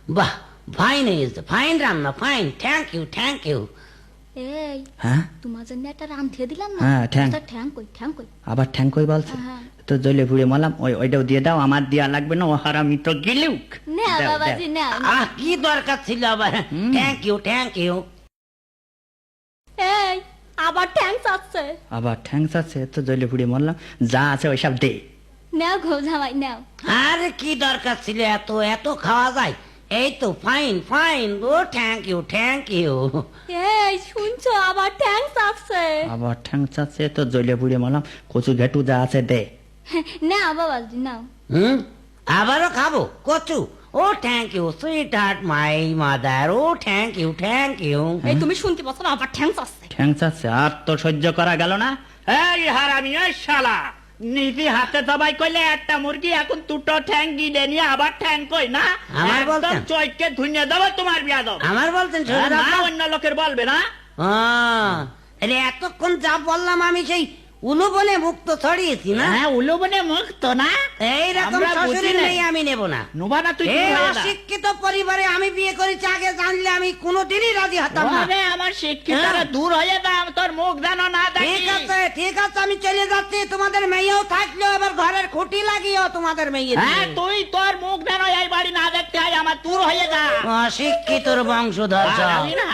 বাহ, ফাইন হয়েছে, ফাইন রান্না, fine, thank you, thank you. এই হ্যাঁ তোমার জন্য একটা রান্ধিয়ে দিলাম না, হ্যাঁ, ঠ্যাং। তা ঠ্যাং কই, ঠ্যাং কই? আবার ঠ্যাং কই বলছে? হ্যাঁ। তো জলে পুড়ে মরলাম, ওইটাও দিয়ে দাও, আমার দেয়া লাগবে না, ও হারামি তো গিলুক। নাও দাও, বাবাজি নাও। আহ, কি দরকার ছিল আবার থ্যাংক ইউ, থ্যাংক ইউ? এই আবার ঠ্যাং চাচ্ছে। আবার ঠ্যাং আছে, তো জলে পুড়ে মরলাম, যা আছে ওইসব দে। নাও গো জামাই নাও। আরে কি দরকার ছিল এত এত খাওয়া যায়? এই তো ফাইন, ফাইন, ও থ্যাংক ইউ, থ্যাংক ইউ। এই শুনছো আবার ঠ্যাং চাচ্ছে। আবার ঠ্যাং আছে, তো জলে পুড়ে মরলাম, কচু ঘেটু যা আছে দে। নাও বাবাজি নাও। আবারও খাবো কচু? Oh thank you sweetheart my mother, oh thank you, thank you. এই তুমি শুনতে পাচ্ছ না, আবার ঠ্যাং চাচ্ছে। ঠ্যাং আছে, আর তো সহ্য করা গেল না। এই হারামি, এই শালা, নিজে হাতে দবাই কইলে একটা মুরগি, এখন দুটো ঠ্যাং গিলে নিয়ে আবার ঠ্যাং কই না? আমার একদম বলতেন। চৈকে ধুইয়ে দেবো তোমার বিয়াদব। আমার বলতেন হ্যাঁ, শ্বশুর না, আব্বা? অন্য লোকের বলবে না। তাহলে এতক্ষণ যা বললাম আমি সেই উলু বনে মুক্ত ছড়িয়েছি না? হ্যাঁ, উলুবনে মুক্ত না। এইরকম আমরা বুঝি শ্বশুরের নাই। মেয়ে আমি নেব না। নুবা না তুই, এই কি হয়ে যা। অশিক্ষিত পরিবারে আমি বিয়ে করেছি, আগে জানলে আমি কোনোদিনই রাজি হতাম না। ওরে আমার শিক্ষিতরা হ্যাঁ। দূর হয়ে দাম, তোর মুখ যেন না দেখি। ঠিক আছে, ঠিক আছে, আমি চলে যাচ্ছি। তোমাদের মেয়েও থাকলেও আবার ঘরের খুঁটি লাগিয়েও তোমাদের মেয়ে দিয়ে। হ্যাঁ, তুই তোর মুখ যেন এই বাড়ি না দেখতে হয়, আমার দূর হয়ে যা। অশিক্ষিতর বংশধর সব। আমি না